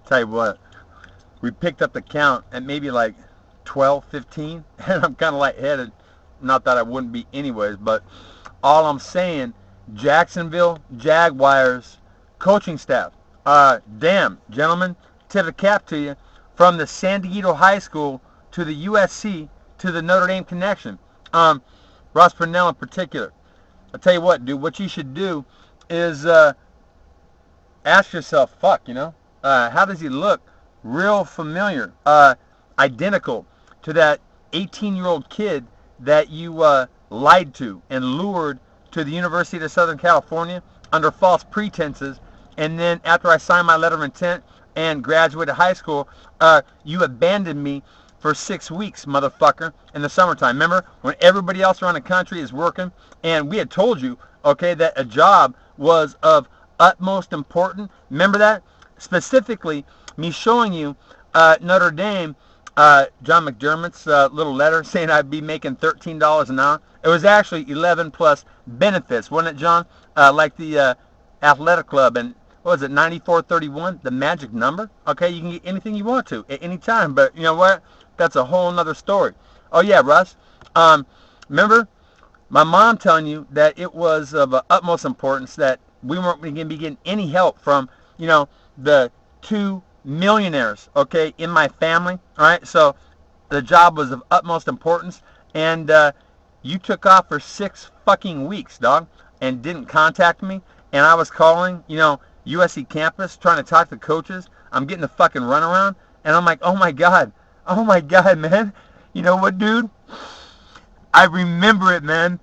Tell you what, we picked up the count at maybe like 12, 15, and I'm kind of lightheaded. Not that I wouldn't be anyways, but all I'm saying, Jacksonville Jaguars coaching staff. Damn, gentlemen, tip of cap to you. From the San Diego High School to the USC to the Notre Dame connection. Ross Purnell in particular. I'll tell you what, dude, what you should do is ask yourself, how does he look? Real familiar, identical to that 18-year-old kid that you lied to and lured to the University of Southern California under false pretenses, and then after I signed my letter of intent and graduated high school, you abandoned me for 6 weeks, motherfucker, in the summertime. Remember when everybody else around the country is working, and we had told you, okay, that a job was of utmost importance. Remember that? Specifically, me showing you Notre Dame, John McDermott's little letter saying I'd be making $13 an hour. It was actually 11 plus benefits, wasn't it, John? Like the athletic club, and what was it, 94.31, the magic number? Okay, you can get anything you want to at any time, but you know what? That's a whole nother story. Oh yeah, Russ. Remember my mom telling you that it was of utmost importance that we weren't going to be getting any help from, the two millionaires, okay, in my family. All right, so the job was of utmost importance, and you took off for 6 fucking weeks, dog, and didn't contact me. And I was calling, USC campus, trying to talk to coaches. I'm getting the fucking runaround, and I'm like, oh my god, man. You know what, dude? I remember it, man.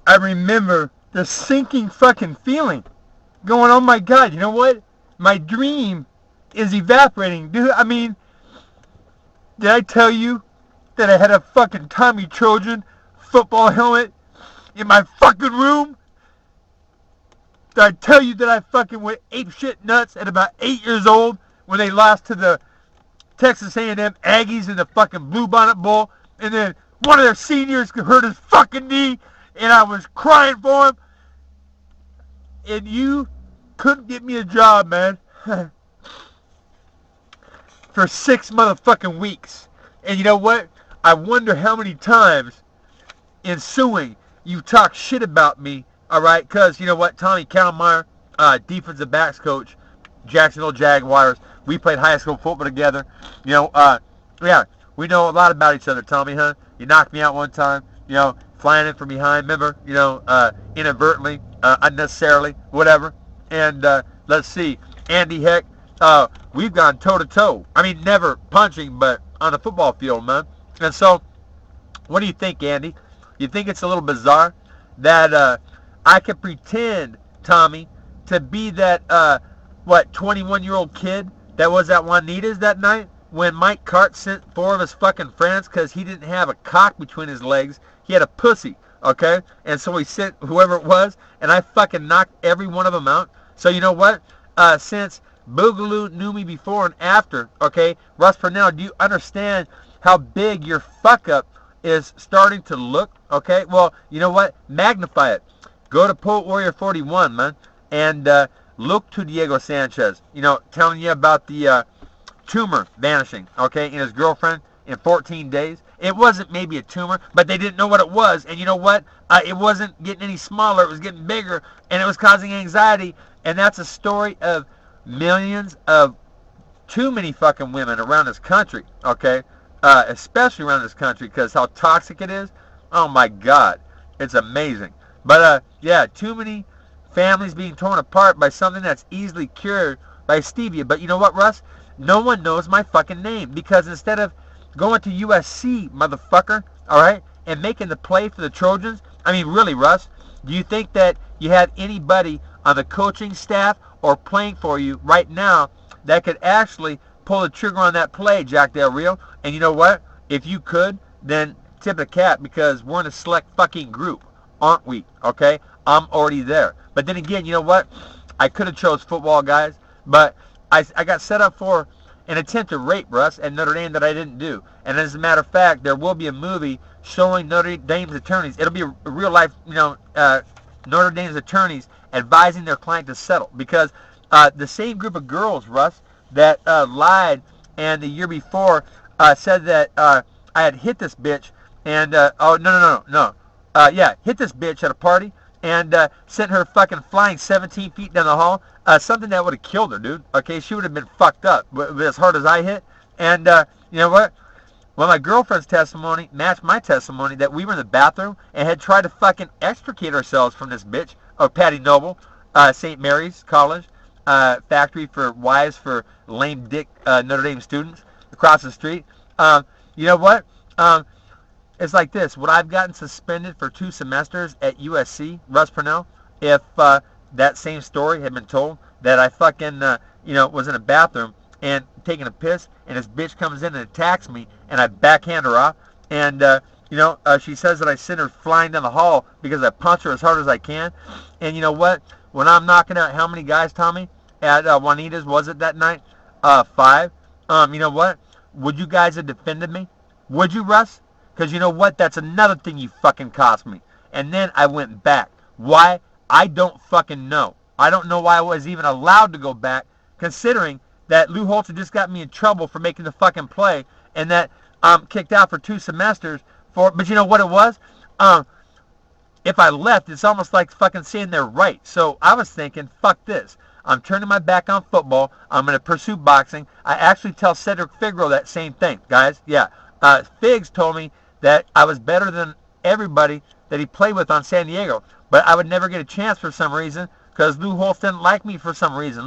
I remember the sinking fucking feeling. Going, oh my god, you know what? My dream is evaporating, dude. I mean, did I tell you that I had a fucking Tommy Trojan football helmet in my fucking room? Did I tell you that I fucking went apeshit nuts at about 8 years old when they lost to the Texas A&M Aggies in the fucking Blue Bonnet Bowl, and then one of their seniors hurt his fucking knee, and I was crying for him, and you couldn't get me a job, man, for 6 motherfucking weeks. And you know what? I wonder how many times ensuing you talk shit about me, all right? Because you know what? Tommy Kalmeyer, defensive backs coach, Jacksonville Jaguars. We played high school football together. Yeah, we know a lot about each other, Tommy, huh? You knocked me out one time, flying in from behind, remember? Inadvertently, unnecessarily, whatever. And let's see, Andy Heck, we've gone toe-to-toe. I mean, never punching, but on the football field, man. And so, what do you think, Andy? You think it's a little bizarre that I could pretend, Tommy, to be that, 21-year-old kid that was at Juanita's that night when Mike Cart sent 4 of his fucking friends because he didn't have a cock between his legs. He had a pussy, okay? And so he sent whoever it was, and I fucking knocked every one of them out. So you know what? Since Boogaloo knew me before and after, okay, Russ Purnell, do you understand how big your fuck-up is starting to look, okay? Well, you know what? Magnify it. Go to Poet Warrior 41, man, and look to Diego Sanchez, telling you about the tumor vanishing, okay, in his girlfriend in 14 days. It wasn't maybe a tumor, but they didn't know what it was. And you know what? It wasn't getting any smaller. It was getting bigger, and it was causing anxiety. And that's a story of millions of too many fucking women around this country, okay, especially around this country because how toxic it is. Oh, my God. It's amazing. But, yeah, too many families being torn apart by something that's easily cured by stevia. But you know what, Russ? No one knows my fucking name because instead of going to USC, motherfucker, all right, and making the play for the Trojans, I mean, really, Russ, do you think that you have anybody on the coaching staff or playing for you right now that could actually pull the trigger on that play, Jack Del Rio? And you know what? If you could, then tip the cap because we're in a select fucking group, aren't we? Okay? I'm already there. But then again, you know what? I could have chose football, guys, but I got set up for an attempt to rape Russ at Notre Dame that I didn't do. And as a matter of fact, there will be a movie showing Notre Dame's attorneys. It'll be a real life, Notre Dame's attorneys advising their client to settle because the same group of girls, Russ, that lied, and the year before said that I had hit this bitch, and oh no, yeah, hit this bitch at a party, and sent her fucking flying 17 feet down the hall. Something that would have killed her, dude. Okay, she would have been fucked up with as hard as I hit. And you know what? Well, my girlfriend's testimony matched my testimony that we were in the bathroom and had tried to fucking extricate ourselves from this bitch of Patty Noble, St. Mary's College, factory for wives for lame dick Notre Dame students across the street. You know what? It's like this. Would I have gotten suspended for 2 semesters at USC, Russ Purnell, if that same story had been told, that I fucking, was in a bathroom and taking a piss, and this bitch comes in and attacks me, and I backhand her off, and, she says that I sent her flying down the hall because I punch her as hard as I can, and you know what? When I'm knocking out how many guys, Tommy, at Juanita's, was it that night? 5. You know what? Would you guys have defended me? Would you, Russ? Because you know what? That's another thing you fucking cost me. And then I went back. Why? I don't fucking know. I don't know why I was even allowed to go back, considering that Lou Holtz had just got me in trouble for making the fucking play, and that I'm kicked out for 2 semesters for. But you know what it was? If I left, it's almost like fucking saying they're right. So I was thinking, fuck this. I'm turning my back on football. I'm going to pursue boxing. I actually tell Cedric Figaro that same thing, guys. Yeah. Figs told me that I was better than everybody that he played with on San Diego. But I would never get a chance for some reason because Lou Holtz didn't like me for some reason.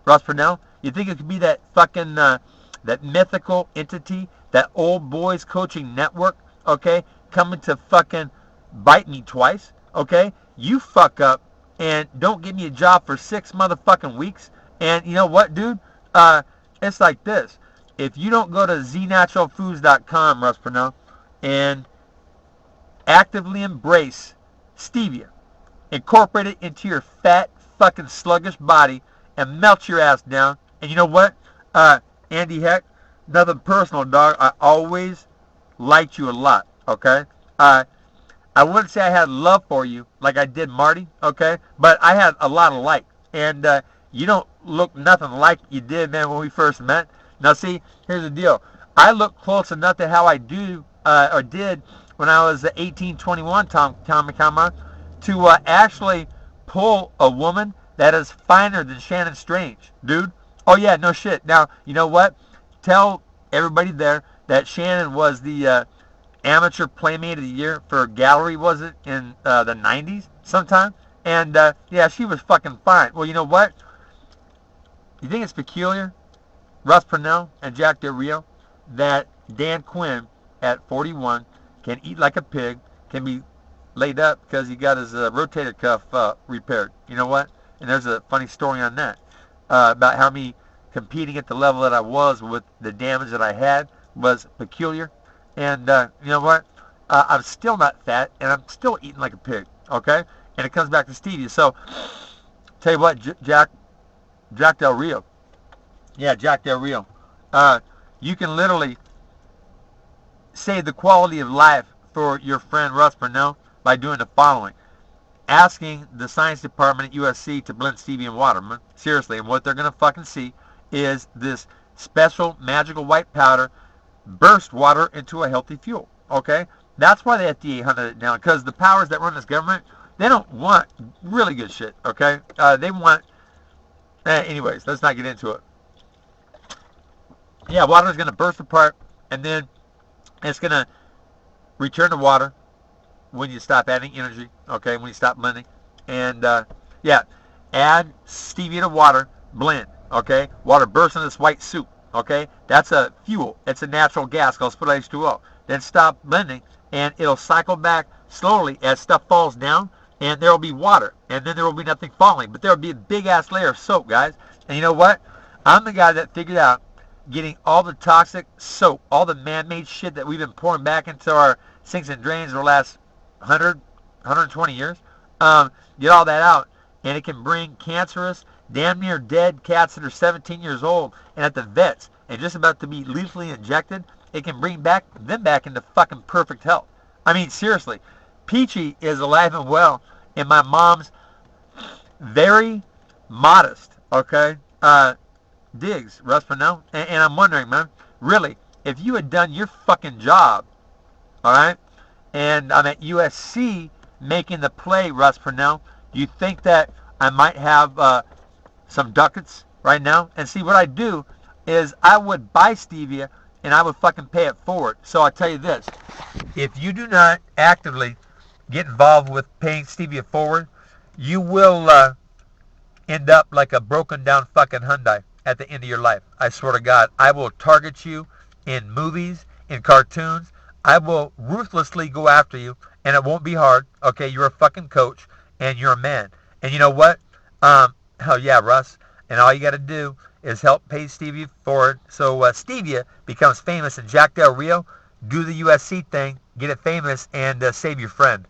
Ross Purnell, you think it could be that fucking, that mythical entity, that old boys coaching network, okay, coming to fucking bite me twice, okay? You fuck up and don't give me a job for 6 motherfucking weeks. And you know what, dude? It's like this. If you don't go to znaturalfoods.com, Russ Purnell, and actively embrace stevia, incorporate it into your fat, fucking sluggish body, and melt your ass down. And you know what? Andy Heck, nothing personal, dog. I always liked you a lot, okay? I wouldn't say I had love for you like I did Marty, okay? But I had a lot of like. And you don't look nothing like you did, man, when we first met. Now, see, here's the deal. I look close enough to how I do or did when I was 18, 21, Tommy Kama, to actually pull a woman that is finer than Shannon Strange, dude. Oh, yeah, no shit. Now, you know what? Tell everybody there that Shannon was the amateur playmate of the year for Gallery, was it, in the 90s sometime? And, yeah, she was fucking fine. Well, you know what? You think it's peculiar, Russ Purnell and Jack Del Rio, that Dan Quinn at 41 can eat like a pig, can be laid up because he got his rotator cuff repaired. You know what? And there's a funny story on that about how me competing at the level that I was with the damage that I had was peculiar. And you know what? I'm still not fat, and I'm still eating like a pig, okay? And it comes back to stevia. So, tell you what, Jack Del Rio. Yeah, Jack Del Rio. You can literally save the quality of life for your friend Russ Purnell by doing the following. Asking the science department at USC to blend stevia and water. Seriously, and what they're going to fucking see is this special magical white powder burst water into a healthy fuel. Okay? That's why the FDA hunted it down, because the powers that run this government, they don't want really good shit. Okay? They want... anyways, let's not get into it. Yeah, water is going to burst apart, and then it's going to return to water when you stop adding energy, okay, when you stop blending. And, yeah, add stevia to water, blend, okay? Water bursts into this white soup, okay? That's a fuel. It's a natural gas called split H2O. Then stop blending, and it'll cycle back slowly as stuff falls down, and there will be water, and then there will be nothing falling. But there will be a big-ass layer of soap, guys. And you know what? I'm the guy that figured out getting all the toxic soap, all the man-made shit that we've been pouring back into our sinks and drains for the last 120 years, get all that out, and it can bring cancerous, damn near dead cats that are 17 years old and at the vets and just about to be lethally injected, it can bring them back into fucking perfect health. I mean, seriously, Peachy is alive and well in my mom's very modest, okay, Uh, Diggs, Russ Purnell, and I'm wondering, man, really, if you had done your fucking job, all right, and I'm at USC making the play, Russ Purnell, do you think that I might have some ducats right now? And see, what I do is I would buy stevia and I would fucking pay it forward. So I tell you this, if you do not actively get involved with paying stevia forward, you will end up like a broken down fucking Hyundai at the end of your life. I swear to God, I will target you in movies, in cartoons. I will ruthlessly go after you, and it won't be hard. Okay, you're a fucking coach, and you're a man. And you know what? Hell yeah, Russ. And all you got to do is help pay Stevia forward so Stevia becomes famous in Jack Del Rio. Do the USC thing, get it famous, and save your friend.